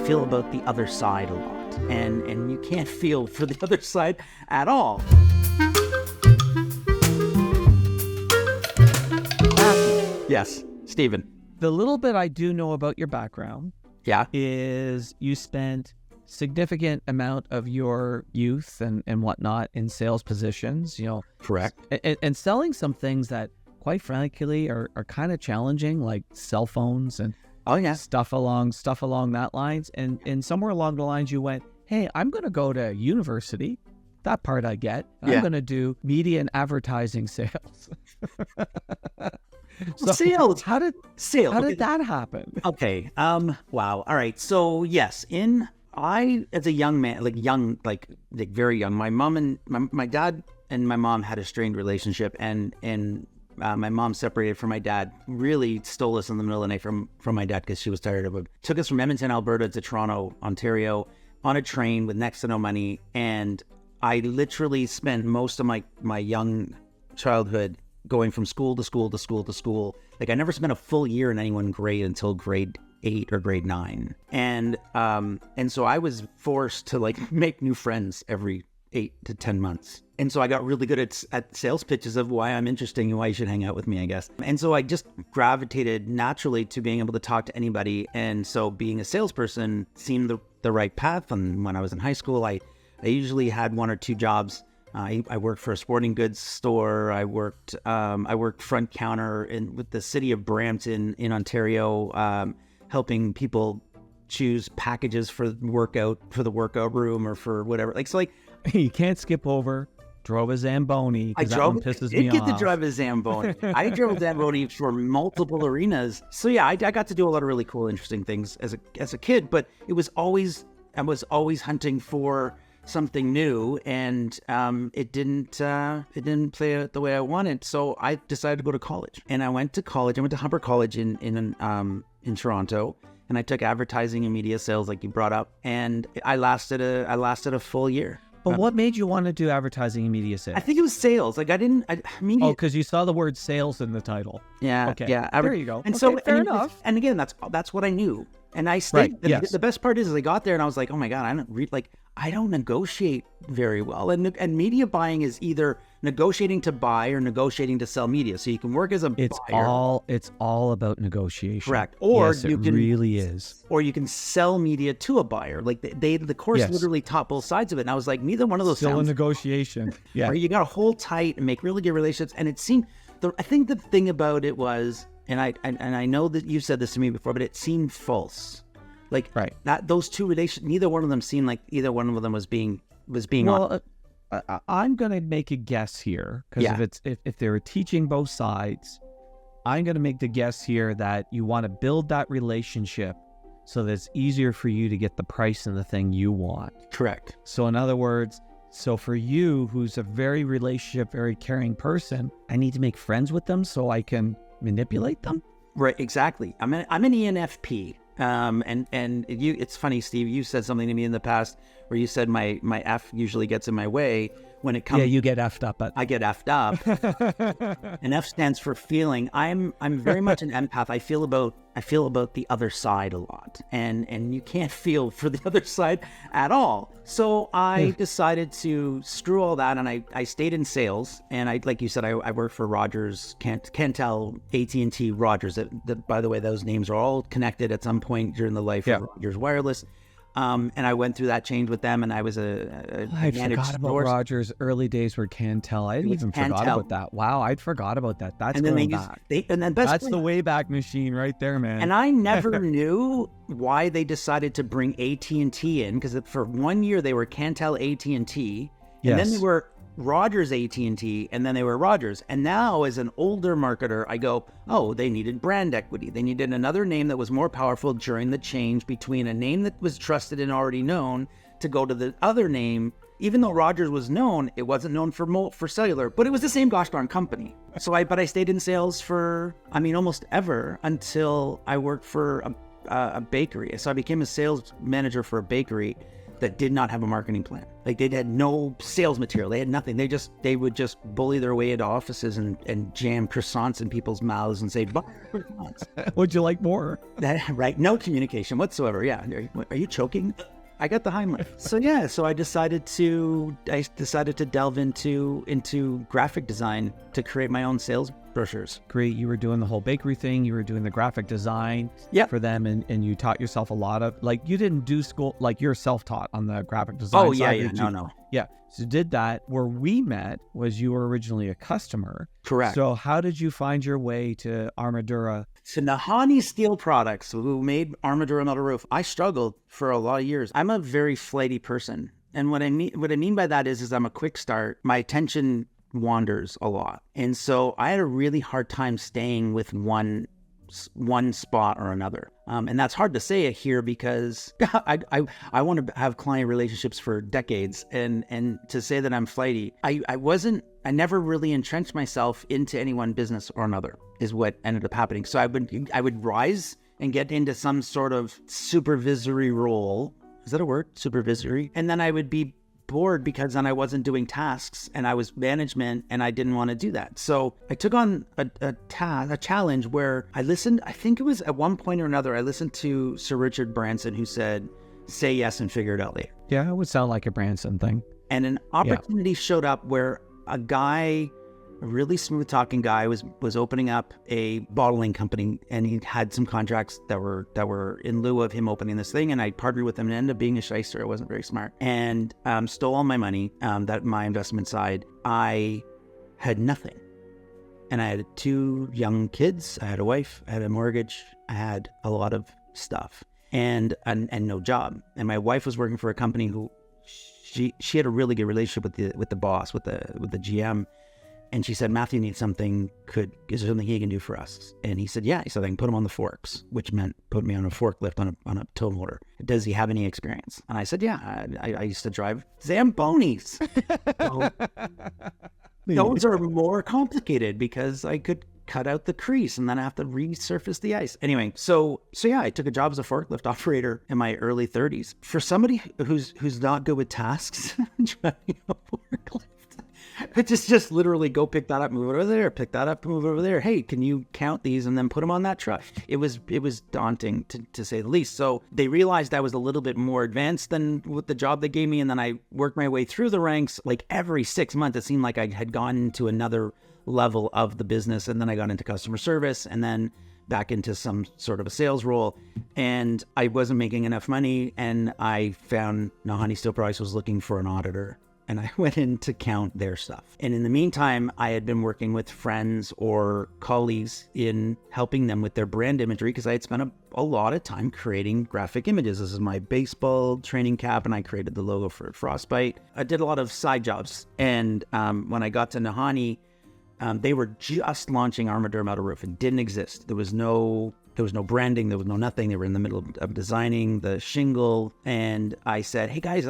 feel about the other side a lot, and you can't feel for the other side at all. Yes, Stephen. The little bit I do know about your background is you spent significant amount of your youth and whatnot in sales positions, Correct. And selling some things that, quite frankly, are kind of challenging, like cell phones and stuff along that lines. And somewhere along the lines you went, hey, I'm going to go to university. That part I get. I'm going to do media and advertising sales. So sales. How did that happen? Okay. Wow. All right. So yes, as a young man, like very young, my mom and my dad and my mom had a strained relationship, and my mom separated from my dad. Really stole us in the middle of the night from my dad because she was tired of him. Took us from Edmonton, Alberta to Toronto, Ontario, on a train with next to no money, and I literally spent most of my young childhood going from school to school to school to school. Like, I never spent a full year in any one grade until grade 8 or grade 9. And so I was forced to make new friends every 8 to 10 months. And so I got really good at sales pitches of why I'm interesting and why you should hang out with me, I guess. And so I just gravitated naturally to being able to talk to anybody. And so being a salesperson seemed the right path. And when I was in high school, I usually had 1 or 2 jobs. I worked for a sporting goods store. I worked front counter with the city of Brampton in Ontario, helping people choose packages for the workout room or for whatever. You can't skip over. Drove a Zamboni because that one pisses me off. I did get to drive a Zamboni. I drove a Zamboni for multiple arenas. So yeah, I got to do a lot of really cool, interesting things as a kid. But I was always hunting for something new, and it didn't play out the way I wanted. So I decided to go to college, and I went to college. I went to Humber College in Toronto, and I took advertising and media sales, like you brought up, and I lasted a full year. But what made you want to do advertising and media sales? I think it was sales. Media. Oh, because you saw the word sales in the title. Yeah. Okay. Yeah. There you go. And okay, so fair enough. And again, that's what I knew. And I stayed. Right, yes. The best part is I got there and I was like, oh my God, I don't negotiate very well. And media buying is either negotiating to buy or negotiating to sell media. So you can work as a buyer. It's all about negotiation. Correct. Or yes, it really is. Or you can sell media to a buyer. Like the course literally taught both sides of it. And I was like, neither one of those still a negotiation. Yeah. Or you got to hold tight and make really good relationships. And it seemed, I think the thing about it was, and I know that you said this to me before, but it seemed false. Right. That those two relations, neither one of them seemed like either one of them was being well, I'm going to make a guess here, because if they were teaching both sides, I'm going to make the guess here that you want to build that relationship so that it's easier for you to get the price and the thing you want. Correct. So in other words, so for you, who's a very relationship, very caring person, I need to make friends with them so I can manipulate them. Right. Exactly. I'm an ENFP. And it's funny, Steve, you said something to me in the past where you said my F usually gets in my way when it comes. Yeah, you get F'd up. I get F'd up. And F stands for feeling. I'm very much an empath. I feel about the other side a lot, and you can't feel for the other side at all. So I decided to screw all that, and I stayed in sales. And I, like you said, I worked for Rogers, Cantel, AT&T, Rogers. By the way, those names are all connected at some point during the life of Rogers Wireless. And I went through that change with them, and I was I forgot about Rogers. Early days were Cantel. I even forgot about that. Wow, I'd forgot about that. That's going back. That's the Wayback Machine right there, man. And I never knew why they decided to bring AT&T in, because for 1 year they were Cantel AT&T, and then they were Rogers AT&T, and then they were Rogers. And now, as an older marketer, I go, oh, they needed brand equity. They needed another name that was more powerful during the change between a name that was trusted and already known to go to the other name. Even though Rogers was known, it wasn't known for cellular, but it was the same gosh darn company. So I stayed in sales for, almost ever, until I worked for a bakery. So I became a sales manager for a bakery that did not have a marketing plan. Like they had no sales material. They had nothing. They would just bully their way into offices and jam croissants in people's mouths and say, buy croissants. Would you like more? Right. No communication whatsoever. Yeah. Are you choking? I got the Heimlich. So I decided to delve into graphic design to create my own sales brochures. Great. You were doing the whole bakery thing. You were doing the graphic design for them, and you taught yourself a lot of, like, you didn't do school, like you're self-taught on the graphic design side. No. Yeah. So did that. Where we met was you were originally a customer. Correct. So how did you find your way to Armadura? So Nahani Steel Products, who made Armadura Metal Roof, I struggled for a lot of years. I'm a very flighty person. And what I mean by that is I'm a quick start. My attention wanders a lot. And so I had a really hard time staying with one spot or another. And that's hard to say here because I want to have client relationships for decades. And to say that I'm flighty, I never really entrenched myself into any one business or another is what ended up happening. So I would rise and get into some sort of supervisory role. Is that a word? Supervisory? And then I would be bored because then I wasn't doing tasks and I was management and I didn't want to do that. So I took on a challenge where I listened. I think it was at one point or another, I listened to Sir Richard Branson, who said, say yes and figure it out later. Yeah, it would sound like a Branson thing. And an opportunity showed up where a really smooth talking guy was opening up a bottling company, and he had some contracts that were in lieu of him opening this thing, and I partnered with him and ended up being a shyster. I wasn't very smart and stole all my money, that my investment side. I had nothing, and I had 2 young kids. I had a wife, I had a mortgage, I had a lot of stuff and no job. And my wife was working for a company who she had a really good relationship with the boss, with the GM. And she said, Matthew needs something. Is there something he can do for us? And he said, yeah. He said, I can put him on the forks, which meant put me on a forklift on a tow motor. Does he have any experience? And I said, yeah, I used to drive Zambonis. So, those are more complicated because I could cut out the crease and then I have to resurface the ice. Anyway, so yeah, I took a job as a forklift operator in my early 30s. For somebody who's not good with tasks, driving a forklift, it's just literally go pick that up, move it over there, pick that up, move it over there. Hey, can you count these and then put them on that truck? It was daunting to say the least. So they realized I was a little bit more advanced than with the job they gave me. And then I worked my way through the ranks. Like every 6 months, it seemed like I had gone into another level of the business. And then I got into customer service and then back into some sort of a sales role. And I wasn't making enough money. And I found Nahani Steel Products was looking for an auditor. And I went in to count their stuff. And in the meantime, I had been working with friends or colleagues in helping them with their brand imagery because I had spent a lot of time creating graphic images. This is my baseball training cap, and I created the logo for Frostbite. I did a lot of side jobs. And when I got to Nahani, they were just launching Armadura Metal Roof. It didn't exist. There was no branding. There was no nothing. They were in the middle of designing the shingle. And I said, hey guys,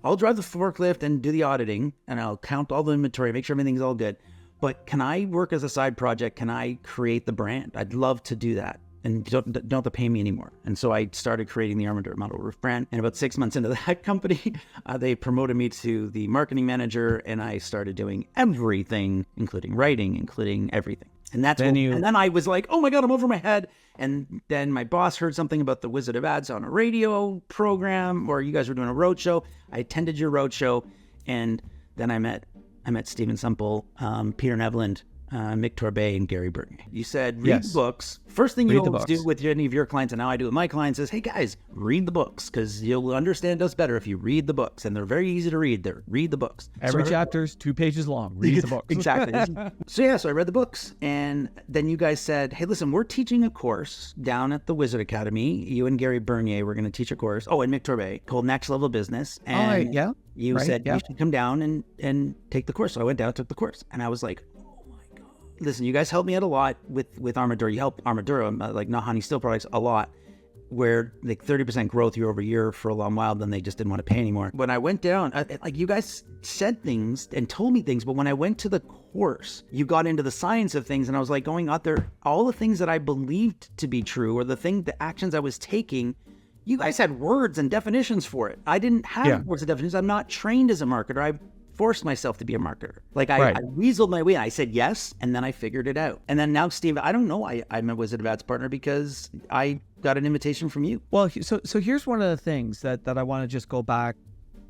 I'll drive the forklift and do the auditing, and I'll count all the inventory, make sure everything's all good. But can I work as a side project? Can I create the brand? I'd love to do that. And don't have to pay me anymore. And so I started creating the Armadura Metal Roof brand. And about 6 months into that company, they promoted me to the marketing manager, and I started doing everything, including writing, including everything. And then I was like, oh my God, I'm over my head. And then my boss heard something about the Wizard of Ads on a radio program, or you guys were doing a road show. I attended your road show, and then I met Stephen Semple, Peter Nevland, Mick Torbay, and Gary Bernier. You said, read the books. First thing you always do with any of your clients, and now I do with my clients, is, hey guys, read the books, because you'll understand us better if you read the books. And they're very easy to read. Read the books. Every chapter's 2 pages long. Read the books. Exactly. So I read the books. And then you guys said, hey, listen, we're teaching a course down at the Wizard Academy. You and Gary Bernier were going to teach a course. Oh, and Mick Torbay, called Next Level Business. And you said you should come down and take the course. So I went down, took the course. And I was like, listen, you guys helped me out a lot with Armadura. You helped Armadura, like Nahani Steel Products, a lot, where like 30% growth year over year for a long while. Then they just didn't want to pay anymore. When I went down, like you guys said things and told me things, but when I went to the course, you got into the science of things, and I was like going out there, all the things that I believed to be true, or the actions I was taking, you guys had words and definitions for it. I didn't have words and definitions. I'm not trained as a marketer. I forced myself to be a marketer. Like I weaseled my way. I said yes, and then I figured it out. And then now, Steve, I don't know. I'm a Wizard of Ads partner because I got an invitation from you. Well, so here's one of the things that I want to just go back,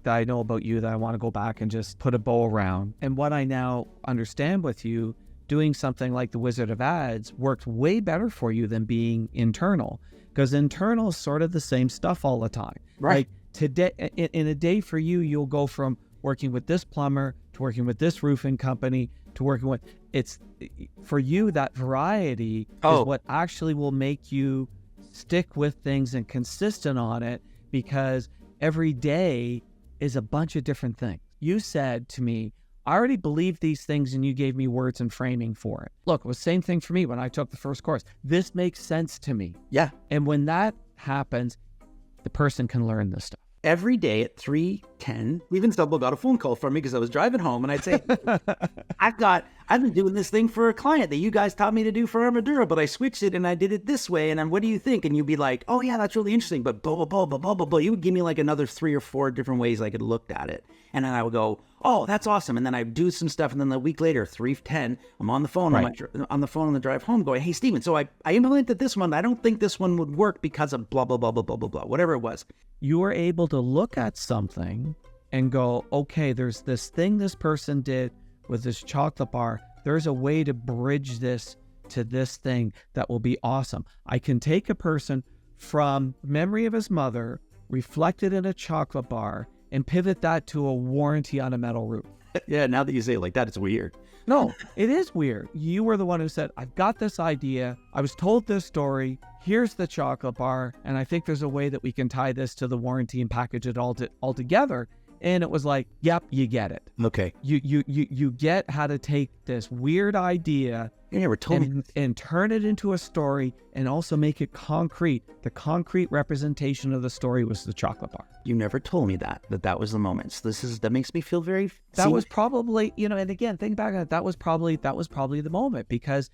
that I know about you, that I want to go back and just put a bow around. And what I now understand with you, doing something like the Wizard of Ads worked way better for you than being internal, because internal is sort of the same stuff all the time. Right. Like today, in a day for you, you'll go from working with this plumber to working with this roofing company to working with, it's for you, that variety is what actually will make you stick with things and consistent on it, because every day is a bunch of different things. You said to me, I already believe these things, and you gave me words and framing for it. Look, it was the same thing for me when I took the first course. This makes sense to me. Yeah. And when that happens, the person can learn this stuff. Every day at 3:10, even Stumble got a phone call from me because I was driving home, and I'd say, I've been doing this thing for a client that you guys taught me to do for Armadura, but I switched it and I did it this way. And then what do you think? And you'd be like, oh yeah, that's really interesting. But blah, blah, blah, blah, blah, blah, blah. You would give me like another 3 or 4 different ways I could have looked at it. And then I would go, oh, that's awesome. And then I'd do some stuff. And then a week later, 3:10, I'm on the phone, on the phone on the drive home going, hey, Steven, so I implemented this one. I don't think this one would work because of blah, blah, blah, blah, blah, blah, blah, whatever it was. You were able to look at something and go, okay, there's this thing this person did with this chocolate bar. There's a way to bridge this to this thing that will be awesome. I can take a person from memory of his mother, reflected in a chocolate bar, and pivot that to a warranty on a metal roof. Yeah, now that you say it like that, it's weird. No, it is weird. You were the one who said, I've got this idea. I was told this story. Here's the chocolate bar. And I think there's a way that we can tie this to the warranty and package it all together. And it was like, yep, you get it. Okay. You get how to take this weird idea and turn it into a story, and also make it concrete. The concrete representation of the story was the chocolate bar. You never told me that was the moment. So that makes me feel very... That was probably, and again, think back on it, that was probably the moment, because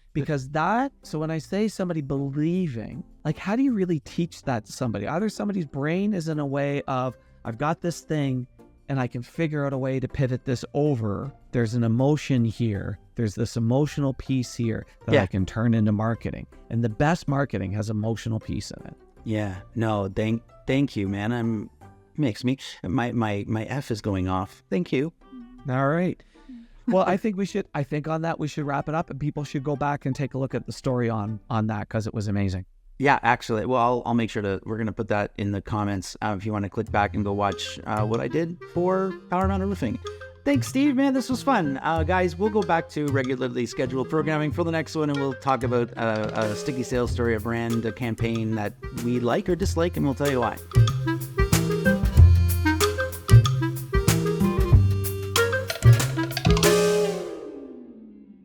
that, so when I say somebody believing, like, how do you really teach that to somebody? Either somebody's brain is in a way of, I've got this thing, and I can figure out a way to pivot this over. There's an emotion here. There's this emotional piece here that I can turn into marketing. And the best marketing has emotional piece in it. Yeah. No, thank you, man. My F is going off. Thank you. All right. Well, I think on that we should wrap it up, and people should go back and take a look at the story on that, because it was amazing. Yeah, actually, well, I'll make sure we're going to put that in the comments if you want to click back and go watch what I did for Power Mountain Roofing. Thanks, Steve, man. This was fun. Guys, we'll go back to regularly scheduled programming for the next one, and we'll talk about a sticky sales story, a brand, a campaign that we like or dislike, and we'll tell you why.